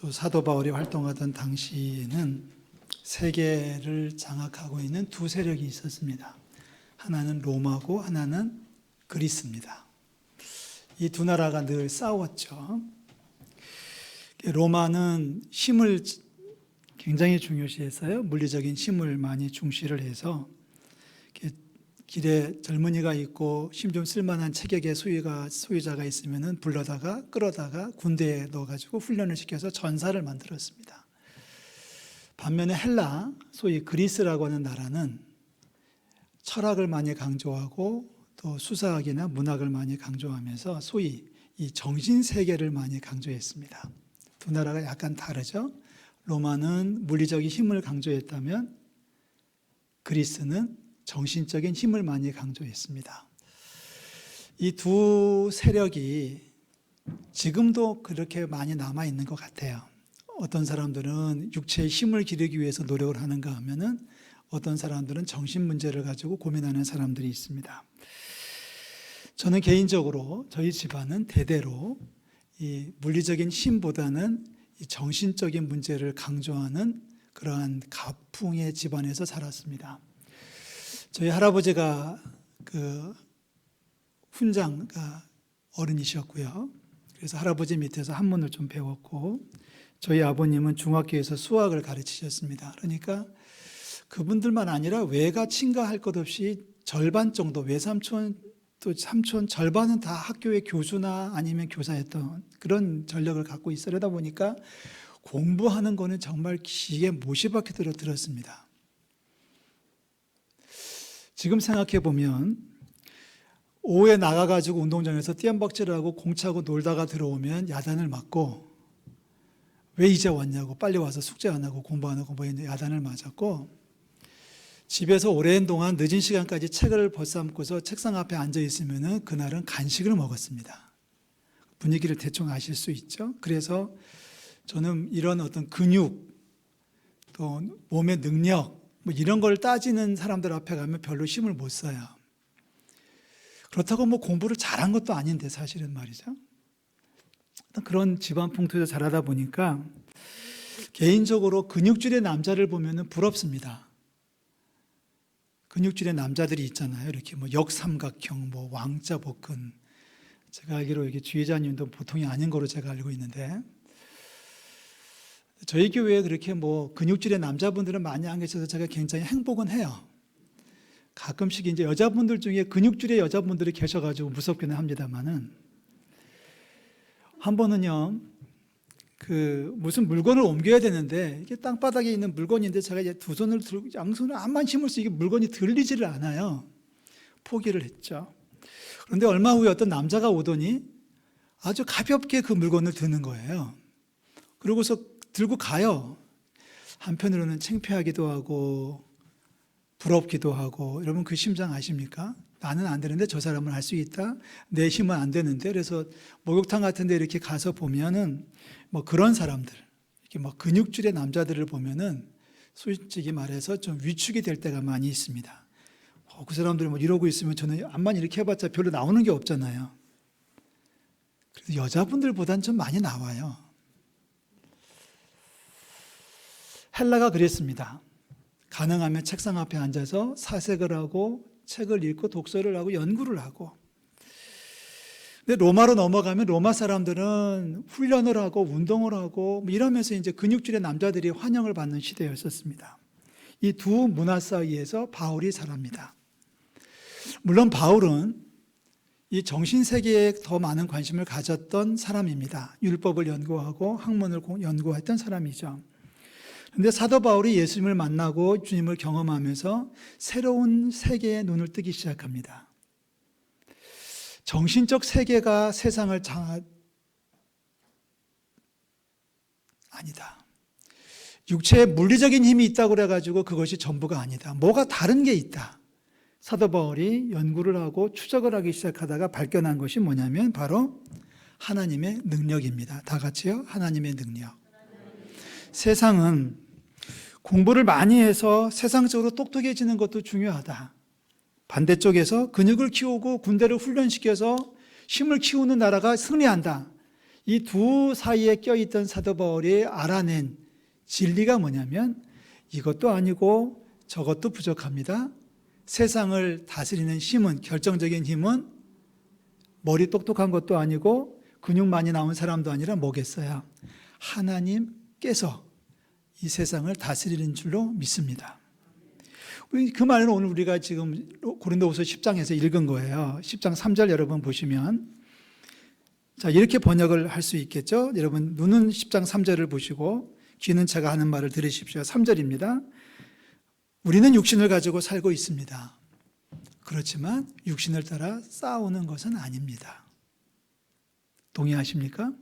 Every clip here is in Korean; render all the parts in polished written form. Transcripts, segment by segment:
또 사도 바울이 활동하던 당시에는 세계를 장악하고 있는 두 세력이 있었습니다. 하나는 로마고 하나는 그리스입니다. 이 두 나라가 늘 싸웠죠. 로마는 힘을 굉장히 중요시했어요. 물리적인 힘을 많이 중시를 해서 길에 젊은이가 있고 힘 좀 쓸만한 체격의 소유자가 있으면 불러다가 끌어다가 군대에 넣어가지고 훈련을 시켜서 전사를 만들었습니다. 반면에 헬라, 소위 그리스라고 하는 나라는 철학을 많이 강조하고 또 수사학이나 문학을 많이 강조하면서 소위 이 정신세계를 많이 강조했습니다. 두 나라가 약간 다르죠. 로마는 물리적인 힘을 강조했다면 그리스는 정신적인 힘을 많이 강조했습니다. 이 두 세력이 지금도 그렇게 많이 남아있는 것 같아요. 어떤 사람들은 육체의 힘을 기르기 위해서 노력을 하는가 하면은 어떤 사람들은 정신 문제를 가지고 고민하는 사람들이 있습니다. 저는 개인적으로 저희 집안은 대대로 이 물리적인 힘보다는 이 정신적인 문제를 강조하는 그러한 가풍의 집안에서 자랐습니다. 저희 할아버지가 훈장가 어른이셨고요. 그래서 할아버지 밑에서 한문을 좀 배웠고, 저희 아버님은 중학교에서 수학을 가르치셨습니다. 그러니까 그분들만 아니라 외가 친가 할 것 없이 절반 정도, 외삼촌 또 삼촌 절반은 다 학교의 교수나 아니면 교사였던 그런 전력을 갖고 있어. 그러다 보니까 공부하는 거는 정말 기계 못이 박혀 들었습니다. 지금 생각해 보면 오후에 나가가지고 운동장에서 띄엄박질하고 공 차고 놀다가 들어오면 야단을 맞고, 왜 이제 왔냐고, 빨리 와서 숙제 안 하고 공부 안 하고 야단을 맞았고, 집에서 오랜 동안 늦은 시간까지 책을 벗삼고서 책상 앞에 앉아 있으면 그날은 간식을 먹었습니다. 분위기를 대충 아실 수 있죠. 그래서 저는 이런 어떤 근육 또 몸의 능력 뭐 이런 걸 따지는 사람들 앞에 가면 별로 힘을 못 써요. 그렇다고 뭐 공부를 잘한 것도 아닌데 사실은 말이죠. 그런 집안 풍토에서 자라다 보니까 개인적으로 근육질의 남자를 보면 부럽습니다. 근육질의 남자들이 있잖아요. 이렇게 뭐 역삼각형, 뭐 왕자 복근. 제가 알기로 이게 주의자님도 보통이 아닌 거로 제가 알고 있는데, 저희 교회에 그렇게 뭐 근육질의 남자분들은 많이 안 계셔서 제가 굉장히 행복은 해요. 가끔씩 이제 여자분들 중에 근육질의 여자분들이 계셔가지고 무섭기는 합니다만은, 한 번은요, 무슨 물건을 옮겨야 되는데, 이게 땅바닥에 있는 물건인데 제가 이제 두 손을 들고, 양손을 암만 힘을 쓰고 이게 물건이 들리지를 않아요. 포기를 했죠. 그런데 얼마 후에 어떤 남자가 오더니 아주 가볍게 그 물건을 드는 거예요. 그러고서 들고 가요. 한편으로는 창피하기도 하고 부럽기도 하고. 여러분 그 심장 아십니까? 나는 안 되는데 저 사람은 할 수 있다. 내 힘은 안 되는데. 그래서 목욕탕 같은 데 이렇게 가서 보면은 뭐 그런 사람들, 이렇게 뭐 근육질의 남자들을 보면은 솔직히 말해서 좀 위축이 될 때가 많이 있습니다. 그 사람들이 뭐 이러고 있으면 저는 암만 이렇게 해봤자 별로 나오는 게 없잖아요. 그래서 여자분들보단 좀 많이 나와요. 헬라가 그랬습니다. 가능하면 책상 앞에 앉아서 사색을 하고 책을 읽고 독서를 하고 연구를 하고. 근데 로마로 넘어가면 로마 사람들은 훈련을 하고 운동을 하고 뭐 이러면서 이제 근육질의 남자들이 환영을 받는 시대였었습니다. 이 두 문화 사이에서 바울이 자랍니다. 물론 바울은 이 정신세계에 더 많은 관심을 가졌던 사람입니다. 율법을 연구하고 학문을 연구했던 사람이죠. 그런데 사도 바울이 예수님을 만나고 주님을 경험하면서 새로운 세계에 눈을 뜨기 시작합니다. 정신적 세계가 세상을 아니다. 육체에 물리적인 힘이 있다고 그래가지고 그것이 전부가 아니다. 뭐가 다른 게 있다. 사도 바울이 연구를 하고 추적을 하기 시작하다가 발견한 것이 뭐냐면 바로 하나님의 능력입니다. 다 같이요. 하나님의 능력. 세상은 공부를 많이 해서 세상적으로 똑똑해지는 것도 중요하다. 반대쪽에서 근육을 키우고 군대를 훈련시켜서 힘을 키우는 나라가 승리한다. 이 두 사이에 껴있던 사도 바울이 알아낸 진리가 뭐냐면 이것도 아니고 저것도 부족합니다. 세상을 다스리는 힘은, 결정적인 힘은 머리 똑똑한 것도 아니고 근육 많이 나온 사람도 아니라 뭐겠어요? 하나님께서 이 세상을 다스리는 줄로 믿습니다. 그 말은 오늘 우리가 지금 고린도후서 10장에서 읽은 거예요. 10장 3절 여러분 보시면 자, 이렇게 번역을 할 수 있겠죠? 여러분 눈은 10장 3절을 보시고 귀는 제가 하는 말을 들으십시오. 3절입니다. 우리는 육신을 가지고 살고 있습니다. 그렇지만 육신을 따라 싸우는 것은 아닙니다. 동의하십니까?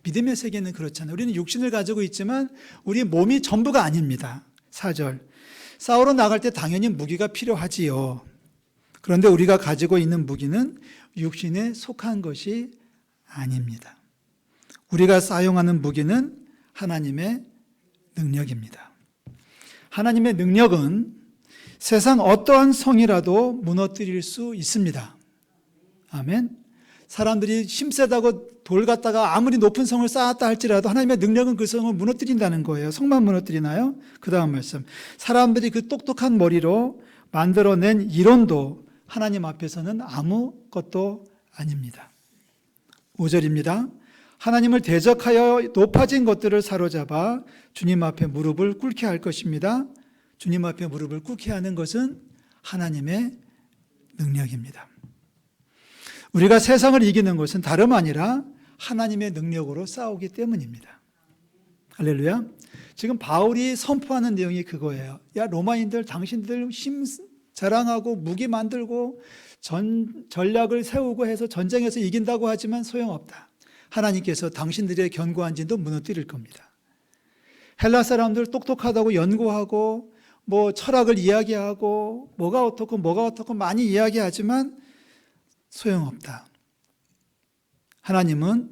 믿음의 세계는 그렇잖아요. 우리는 육신을 가지고 있지만 우리 몸이 전부가 아닙니다. 4절. 싸우러 나갈 때 당연히 무기가 필요하지요. 그런데 우리가 가지고 있는 무기는 육신에 속한 것이 아닙니다. 우리가 사용하는 무기는 하나님의 능력입니다. 하나님의 능력은 세상 어떠한 성이라도 무너뜨릴 수 있습니다. 아멘. 사람들이 힘세다고 돌 갖다가 아무리 높은 성을 쌓았다 할지라도 하나님의 능력은 그 성을 무너뜨린다는 거예요. 성만 무너뜨리나요? 그 다음 말씀. 사람들이 그 똑똑한 머리로 만들어낸 이론도 하나님 앞에서는 아무것도 아닙니다. 5절입니다. 하나님을 대적하여 높아진 것들을 사로잡아 주님 앞에 무릎을 꿇게 할 것입니다. 주님 앞에 무릎을 꿇게 하는 것은 하나님의 능력입니다. 우리가 세상을 이기는 것은 다름 아니라 하나님의 능력으로 싸우기 때문입니다. 할렐루야. 지금 바울이 선포하는 내용이 그거예요. 야, 로마인들 당신들 힘 자랑하고 무기 만들고 전략을 세우고 해서 전쟁에서 이긴다고 하지만 소용없다. 하나님께서 당신들의 견고한 진도 무너뜨릴 겁니다. 헬라 사람들 똑똑하다고 연구하고 뭐 철학을 이야기하고 뭐가 어떻고 많이 이야기하지만 소용없다. 하나님은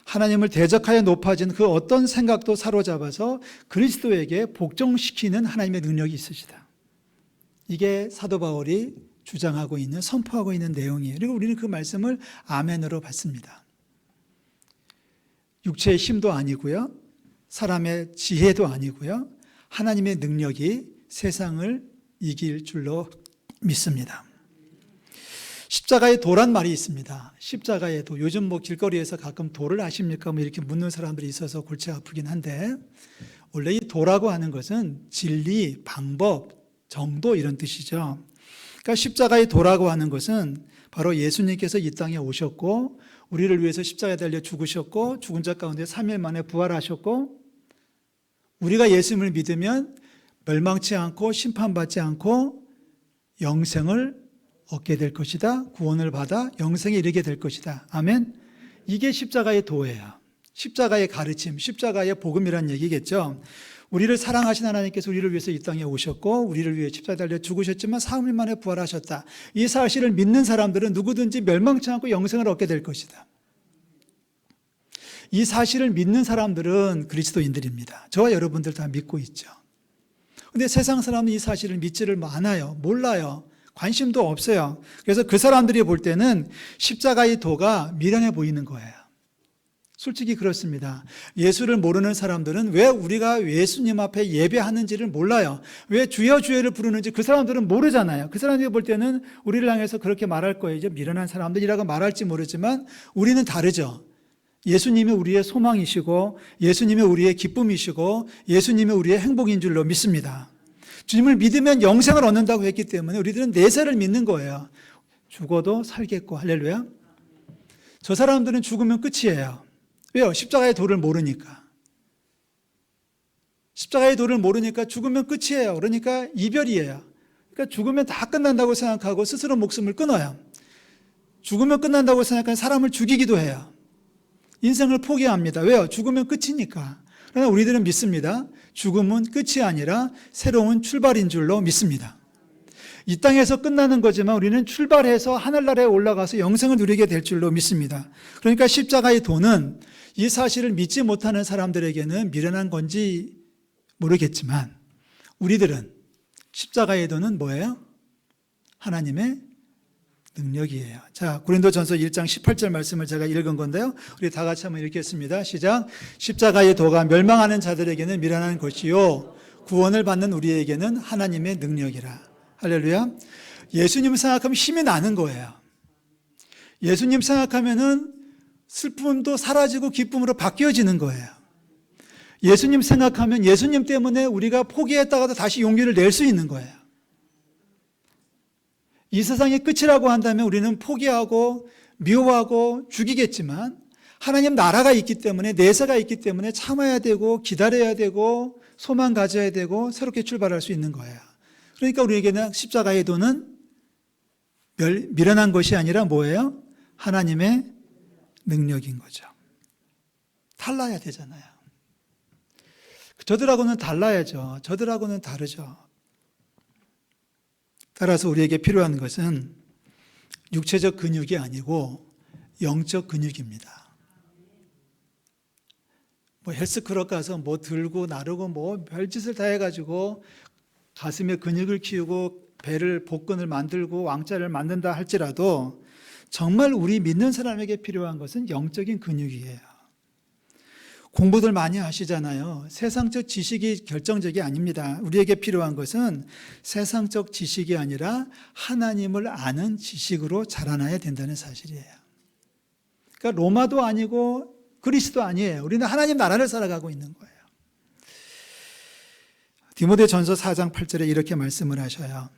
하나님을 대적하여 높아진 그 어떤 생각도 사로잡아서 그리스도에게 복종시키는 하나님의 능력이 있으시다. 이게 사도 바울이 주장하고 있는, 선포하고 있는 내용이에요. 그리고 우리는 그 말씀을 아멘으로 받습니다. 육체의 힘도 아니고요, 사람의 지혜도 아니고요, 하나님의 능력이 세상을 이길 줄로 믿습니다. 십자가의 도란 말이 있습니다. 십자가의 도. 요즘 뭐 길거리에서 가끔 도를 아십니까? 뭐 이렇게 묻는 사람들이 있어서 골치 아프긴 한데, 원래 이 도라고 하는 것은 진리, 방법, 정도 이런 뜻이죠. 그러니까 십자가의 도라고 하는 것은 바로 예수님께서 이 땅에 오셨고 우리를 위해서 십자가에 달려 죽으셨고 죽은 자 가운데 3일 만에 부활하셨고 우리가 예수님을 믿으면 멸망치 않고 심판받지 않고 영생을 얻게 될 것이다. 구원을 받아 영생에 이르게 될 것이다. 아멘. 이게 십자가의 도예요. 십자가의 가르침, 십자가의 복음이라는 얘기겠죠. 우리를 사랑하신 하나님께서 우리를 위해서 이 땅에 오셨고 우리를 위해 십자가에 달려 죽으셨지만 3일 만에 부활하셨다. 이 사실을 믿는 사람들은 누구든지 멸망치 않고 영생을 얻게 될 것이다. 이 사실을 믿는 사람들은 그리스도인들입니다. 저와 여러분들 다 믿고 있죠. 그런데 세상 사람은 이 사실을 믿지를 않아요. 몰라요. 관심도 없어요. 그래서 그 사람들이 볼 때는 십자가의 도가 미련해 보이는 거예요. 솔직히 그렇습니다. 예수를 모르는 사람들은 왜 우리가 예수님 앞에 예배하는지를 몰라요. 왜 주여 주여를 부르는지 그 사람들은 모르잖아요. 그 사람들이 볼 때는 우리를 향해서 그렇게 말할 거예요. 이제 미련한 사람들이라고 말할지 모르지만 우리는 다르죠. 예수님이 우리의 소망이시고 예수님이 우리의 기쁨이시고 예수님이 우리의 행복인 줄로 믿습니다. 주님을 믿으면 영생을 얻는다고 했기 때문에 우리들은 내세를 믿는 거예요. 죽어도 살겠고. 할렐루야. 저 사람들은 죽으면 끝이에요. 왜요? 십자가의 도를 모르니까. 십자가의 도를 모르니까 죽으면 끝이에요. 그러니까 이별이에요. 그러니까 죽으면 다 끝난다고 생각하고 스스로 목숨을 끊어요. 죽으면 끝난다고 생각하는 사람을 죽이기도 해요. 인생을 포기합니다. 왜요? 죽으면 끝이니까. 그러나 우리들은 믿습니다. 죽음은 끝이 아니라 새로운 출발인 줄로 믿습니다. 이 땅에서 끝나는 거지만 우리는 출발해서 하늘나라에 올라가서 영생을 누리게 될 줄로 믿습니다. 그러니까 십자가의 도는 이 사실을 믿지 못하는 사람들에게는 미련한 건지 모르겠지만 우리들은 십자가의 도는 뭐예요? 하나님의 능력이에요. 자, 고린도전서 1장 18절 말씀을 제가 읽은 건데요. 우리 다 같이 한번 읽겠습니다. 시작. 십자가의 도가 멸망하는 자들에게는 미련한 것이요 구원을 받는 우리에게는 하나님의 능력이라. 할렐루야. 예수님 생각하면 힘이 나는 거예요. 예수님 생각하면은 슬픔도 사라지고 기쁨으로 바뀌어지는 거예요. 예수님 생각하면 예수님 때문에 우리가 포기했다가도 다시 용기를 낼 수 있는 거예요. 이 세상의 끝이라고 한다면 우리는 포기하고 미워하고 죽이겠지만 하나님 나라가 있기 때문에, 내세가 있기 때문에 참아야 되고 기다려야 되고 소망 가져야 되고 새롭게 출발할 수 있는 거예요. 그러니까 우리에게는 십자가의 도는 미련한 것이 아니라 뭐예요? 하나님의 능력인 거죠. 달라야 되잖아요. 저들하고는 달라야죠. 저들하고는 다르죠. 따라서 우리에게 필요한 것은 육체적 근육이 아니고 영적 근육입니다. 뭐 헬스클럽 가서 뭐 들고 나르고 뭐 별짓을 다 해가지고 가슴에 근육을 키우고 배를 복근을 만들고 왕자를 만든다 할지라도 정말 우리 믿는 사람에게 필요한 것은 영적인 근육이에요. 공부들 많이 하시잖아요. 세상적 지식이 결정적이 아닙니다. 우리에게 필요한 것은 세상적 지식이 아니라 하나님을 아는 지식으로 자라나야 된다는 사실이에요. 그러니까 로마도 아니고 그리스도 아니에요. 우리는 하나님 나라를 살아가고 있는 거예요. 디모데전서 4장 8절에 이렇게 말씀을 하셔요.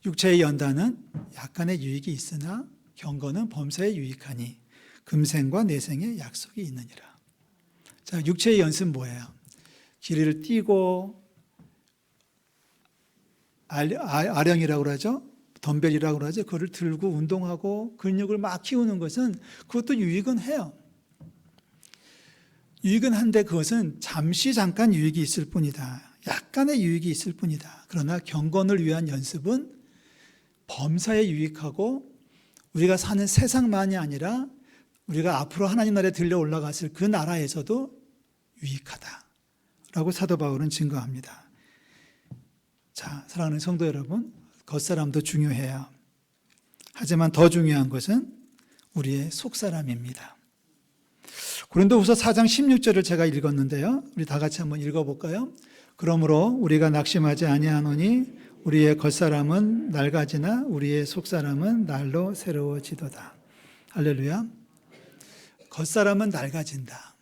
육체의 연단은 약간의 유익이 있으나 경건은 범사에 유익하니 금생과 내생의 약속이 있느니라. 자, 육체의 연습은 뭐예요? 길이를 뛰고 아령이라고 그러죠. 덤벨이라고 그러죠. 그걸 들고 운동하고 근육을 막 키우는 것은 그것도 유익은 해요. 유익은 한데 그것은 잠깐 유익이 있을 뿐이다. 약간의 유익이 있을 뿐이다. 그러나 경건을 위한 연습은 범사에 유익하고 우리가 사는 세상만이 아니라 우리가 앞으로 하나님 나라에 들려 올라갔을 그 나라에서도 유익하다라고 사도 바울은 증거합니다. 자, 사랑하는 성도 여러분, 겉사람도 중요해요. 하지만 더 중요한 것은 우리의 속사람입니다. 고린도후서 4장 16절을 제가 읽었는데요. 우리 다 같이 한번 읽어볼까요? 그러므로 우리가 낙심하지 아니하노니 우리의 겉사람은 낡아지나 우리의 속사람은 날로 새로워지도다. 할렐루야. 겉사람은 낡아진다.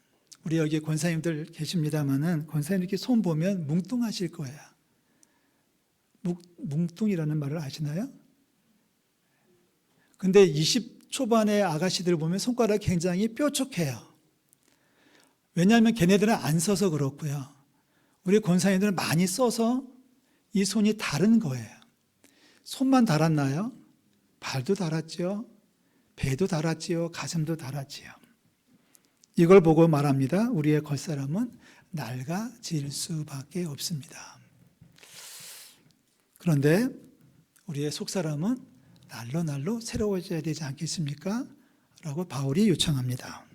우리 여기 권사님들 계십니다만은 권사님 이렇게 손 보면 뭉뚱하실 거예요. 뭉뚱이라는 말을 아시나요? 근데 20 초반의 아가씨들 보면 손가락이 굉장히 뾰족해요. 왜냐하면 걔네들은 안 써서 그렇고요. 우리 권사님들은 많이 써서 이 손이 다른 거예요. 손만 달았나요? 발도 달았죠. 배도 달았지요. 가슴도 달았지요. 이걸 보고 말합니다. 우리의 겉사람은 낡아질 수밖에 없습니다. 그런데 우리의 속사람은 날로 새로워져야 되지 않겠습니까? 라고 바울이 요청합니다.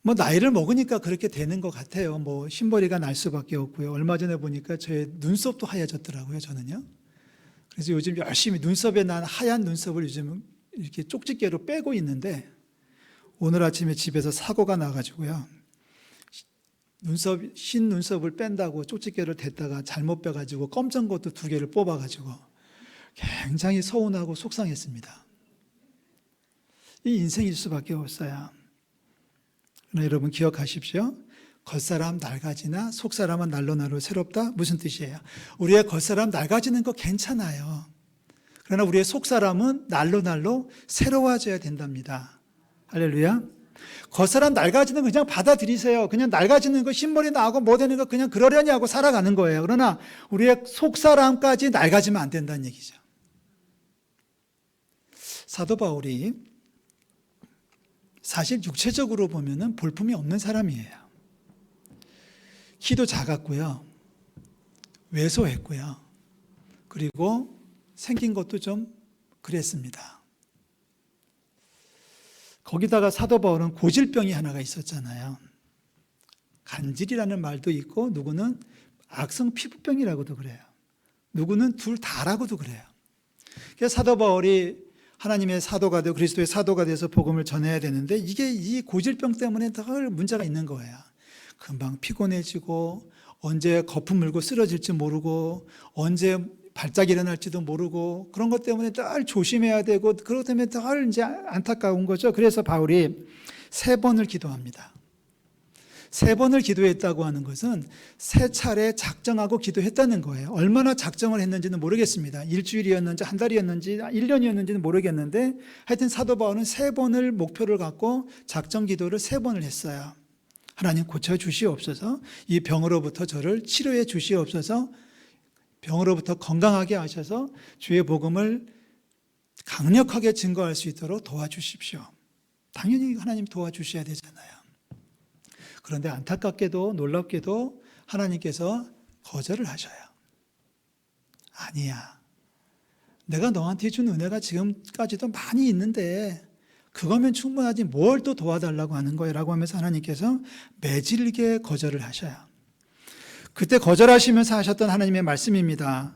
뭐 나이를 먹으니까 그렇게 되는 것 같아요. 뭐 흰머리가 날 수밖에 없고요. 얼마 전에 보니까 저의 눈썹도 하얘졌더라고요. 저는요. 그래서 요즘 열심히 눈썹에 난 하얀 눈썹을 요즘 이렇게 쪽집게로 빼고 있는데 오늘 아침에 집에서 사고가 나가지고요. 흰 눈썹을 뺀다고 쪽집게를 댔다가 잘못 빼가지고 검정 것도 2개를 뽑아가지고 굉장히 서운하고 속상했습니다. 이 인생일 수밖에 없어요. 그러나 여러분 기억하십시오. 겉사람 낡아지나 속사람은 날로 새롭다. 무슨 뜻이에요? 우리의 겉사람 낡아지는 거 괜찮아요. 그러나 우리의 속사람은 날로 새로워져야 된답니다. 할렐루야. 겉사람 낡아지는 거 그냥 받아들이세요. 그냥 낡아지는 거 흰머리 나고 뭐 되는 거 그냥 그러려니 하고 살아가는 거예요. 그러나 우리의 속사람까지 낡아지면 안 된다는 얘기죠. 사도 바울이 사실 육체적으로 보면은 볼품이 없는 사람이에요. 키도 작았고요. 왜소했고요. 그리고 생긴 것도 좀 그랬습니다. 거기다가 사도 바울은 고질병이 하나가 있었잖아요. 간질이라는 말도 있고 누구는 악성 피부병이라고도 그래요. 누구는 둘 다라고도 그래요. 그래서 사도 바울이 하나님의 사도가 되고 그리스도의 사도가 돼서 복음을 전해야 되는데 이게 이 고질병 때문에 늘 문제가 있는 거예요. 금방 피곤해지고 언제 거품 물고 쓰러질지 모르고 언제 발작이 일어날지도 모르고 그런 것 때문에 늘 조심해야 되고 그것 때문에 늘 이제 안타까운 거죠. 그래서 바울이 3번을 기도합니다. 3번을 기도했다고 하는 것은 3차례 작정하고 기도했다는 거예요. 얼마나 작정을 했는지는 모르겠습니다. 일주일이었는지 한 달이었는지 1년이었는지는 모르겠는데 하여튼 사도 바울은 3번을 목표를 갖고 작정 기도를 3번을 했어요. 하나님 고쳐주시옵소서, 이 병으로부터 저를 치료해 주시옵소서, 병으로부터 건강하게 하셔서 주의 복음을 강력하게 증거할 수 있도록 도와주십시오. 당연히 하나님 도와주셔야 되잖아요. 그런데 안타깝게도 놀랍게도 하나님께서 거절을 하셔요. 아니야. 내가 너한테 준 은혜가 지금까지도 많이 있는데 그거면 충분하지 뭘 또 도와달라고 하는 거예요 라고 하면서 하나님께서 매질게 거절을 하셔요. 그때 거절하시면서 하셨던 하나님의 말씀입니다.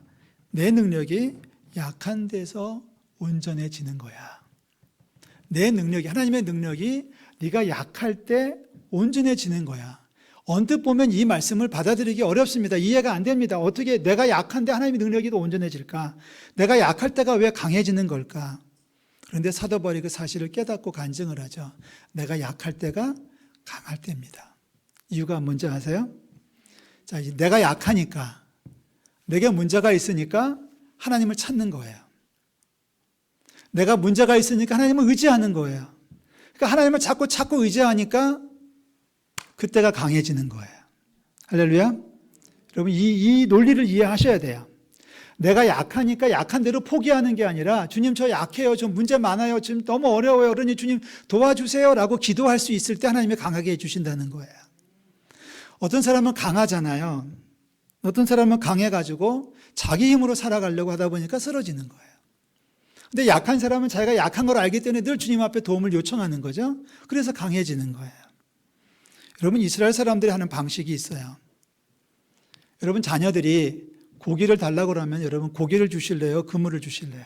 내 능력이 약한 데서 온전해지는 거야. 내 능력이, 하나님의 능력이 네가 약할 때 온전해지는 거야. 언뜻 보면 이 말씀을 받아들이기 어렵습니다. 이해가 안 됩니다. 어떻게 내가 약한데 하나님의 능력이 더 온전해질까? 내가 약할 때가 왜 강해지는 걸까? 그런데 사도 바울이 그 사실을 깨닫고 간증을 하죠. 내가 약할 때가 강할 때입니다. 이유가 뭔지 아세요? 자, 내가 약하니까, 내게 문제가 있으니까 하나님을 찾는 거예요. 내가 문제가 있으니까 하나님을 의지하는 거예요. 그러니까 하나님을 자꾸 찾고 의지하니까 그때가 강해지는 거예요. 할렐루야. 여러분 이 논리를 이해하셔야 돼요. 내가 약하니까 약한 대로 포기하는 게 아니라 주님 저 약해요. 저 문제 많아요. 지금 너무 어려워요. 그러니 주님 도와주세요 라고 기도할 수 있을 때 하나님이 강하게 해주신다는 거예요. 어떤 사람은 강하잖아요. 어떤 사람은 강해가지고 자기 힘으로 살아가려고 하다 보니까 쓰러지는 거예요. 근데 약한 사람은 자기가 약한 걸 알기 때문에 늘 주님 앞에 도움을 요청하는 거죠. 그래서 강해지는 거예요. 여러분 이스라엘 사람들이 하는 방식이 있어요. 여러분 자녀들이 고기를 달라고 하면 여러분 고기를 주실래요? 그물을 주실래요?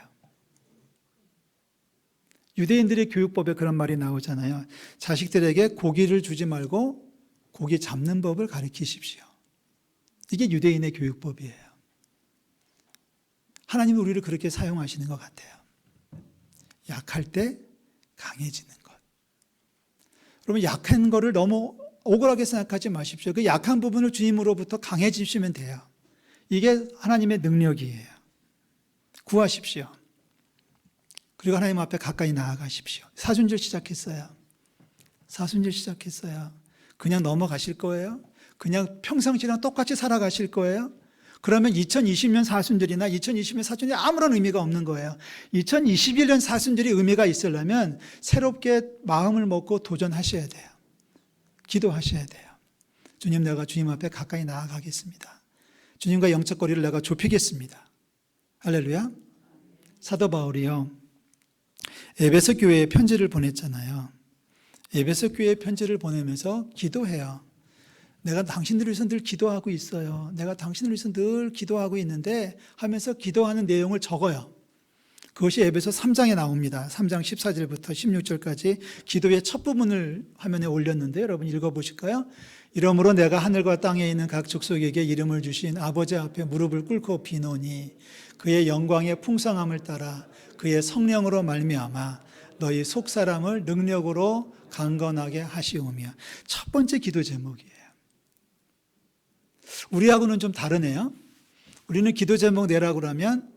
유대인들의 교육법에 그런 말이 나오잖아요. 자식들에게 고기를 주지 말고 고기 잡는 법을 가르치십시오. 이게 유대인의 교육법이에요. 하나님은 우리를 그렇게 사용하시는 것 같아요. 약할 때 강해지는 것. 여러분 약한 거를 너무 억울하게 생각하지 마십시오. 그 약한 부분을 주님으로부터 강해지시면 돼요. 이게 하나님의 능력이에요. 구하십시오. 그리고 하나님 앞에 가까이 나아가십시오. 사순절 시작했어요. 사순절 시작했어요. 그냥 넘어가실 거예요? 그냥 평상시랑 똑같이 살아가실 거예요? 그러면 2020년 사순절이나 2020년 사순절이 아무런 의미가 없는 거예요. 2021년 사순절이 의미가 있으려면 새롭게 마음을 먹고 도전하셔야 돼요. 기도하셔야 돼요. 주님, 내가 주님 앞에 가까이 나아가겠습니다. 주님과 영적 거리를 내가 좁히겠습니다. 할렐루야. 사도 바울이요, 에베소 교회에 편지를 보냈잖아요. 에베소 교회에 편지를 보내면서 기도해요. 내가 당신들을 위해서 늘 기도하고 있어요. 내가 당신들을 위해서 늘 기도하고 있는데 하면서 기도하는 내용을 적어요. 그것이 에베소 3장에 나옵니다. 3장 14절부터 16절까지 기도의 첫 부분을 화면에 올렸는데 여러분 읽어보실까요? 이러므로 내가 하늘과 땅에 있는 각 족속에게 이름을 주신 아버지 앞에 무릎을 꿇고 비노니 그의 영광의 풍성함을 따라 그의 성령으로 말미암아 너희 속사람을 능력으로 강건하게 하시오며. 첫 번째 기도 제목이에요. 우리하고는 좀 다르네요. 우리는 기도 제목 내라고 그러면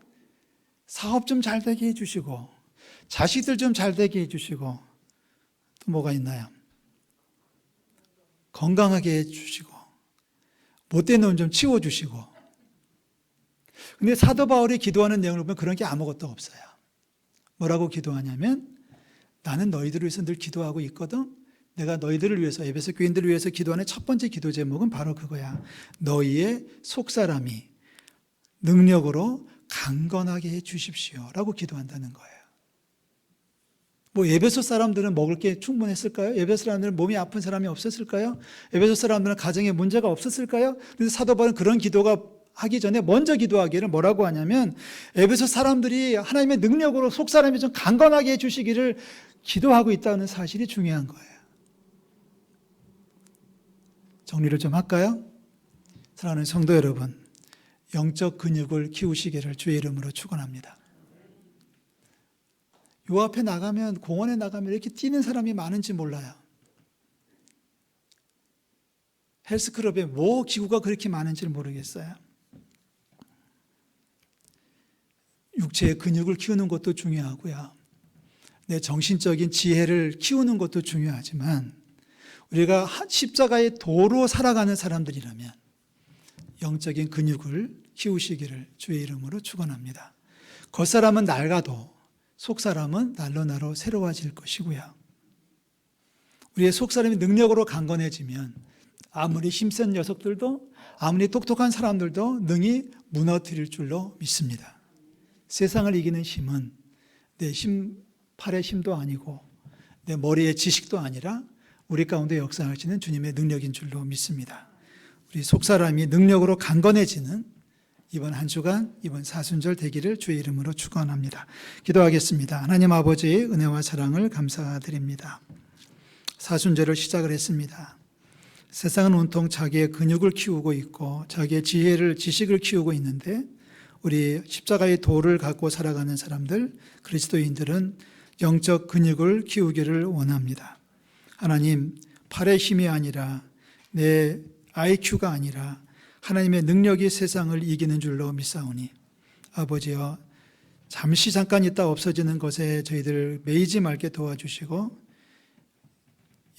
사업 좀 잘 되게 해주시고 자식들 좀 잘 되게 해주시고 또 뭐가 있나요? 건강하게 해주시고 못된 놈 좀 치워주시고. 근데 사도 바울이 기도하는 내용을 보면 그런 게 아무것도 없어요. 뭐라고 기도하냐면 나는 너희들을 위해서 늘 기도하고 있거든. 내가 너희들을 위해서, 에베소 교인들을 위해서 기도하는 첫 번째 기도 제목은 바로 그거야. 너희의 속사람이 능력으로 강건하게 해 주십시오 라고 기도한다는 거예요. 뭐 에베소 사람들은 먹을 게 충분했을까요? 에베소 사람들은 몸이 아픈 사람이 없었을까요? 에베소 사람들은 가정에 문제가 없었을까요? 그런데 사도 바울은 그런 기도가 하기 전에 먼저 기도하기를 뭐라고 하냐면 에베소 사람들이 하나님의 능력으로 속사람이 좀 강건하게 해주시기를 기도하고 있다는 사실이 중요한 거예요. 정리를 좀 할까요? 사랑하는 성도 여러분, 영적 근육을 키우시기를 주의 이름으로 축원합니다. 요 앞에 나가면, 공원에 나가면 이렇게 뛰는 사람이 많은지 몰라요. 헬스클럽에 뭐 기구가 그렇게 많은지를 모르겠어요. 육체의 근육을 키우는 것도 중요하고요. 내 정신적인 지혜를 키우는 것도 중요하지만 우리가 십자가의 도로 살아가는 사람들이라면 영적인 근육을 키우시기를 주의 이름으로 축원합니다. 겉사람은 낡아도 속사람은 날로 날로 새로워질 것이고요. 우리의 속사람이 능력으로 강건해지면 아무리 힘센 녀석들도, 아무리 똑똑한 사람들도 능히 무너뜨릴 줄로 믿습니다. 세상을 이기는 힘은 내 팔의 힘도 아니고 내 머리의 지식도 아니라 우리 가운데 역사하시는 주님의 능력인 줄로 믿습니다. 우리 속사람이 능력으로 강건해지는 이번 한 주간, 이번 사순절 되기를 주의 이름으로 축원합니다. 기도하겠습니다. 하나님 아버지의 은혜와 사랑을 감사드립니다. 사순절을 시작을 했습니다. 세상은 온통 자기의 근육을 키우고 있고 자기의 지식을 키우고 있는데 우리 십자가의 도를 갖고 살아가는 사람들, 그리스도인들은 영적 근육을 키우기를 원합니다. 하나님, 팔의 힘이 아니라 내 IQ가 아니라 하나님의 능력이 세상을 이기는 줄로 믿사오니 아버지여, 잠깐 있다 없어지는 것에 저희들 매이지 말게 도와주시고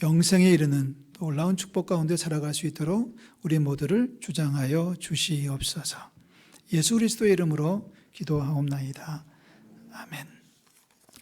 영생에 이르는 놀라운 축복 가운데 살아갈 수 있도록 우리 모두를 주장하여 주시옵소서. 예수 그리스도의 이름으로 기도하옵나이다. 아멘.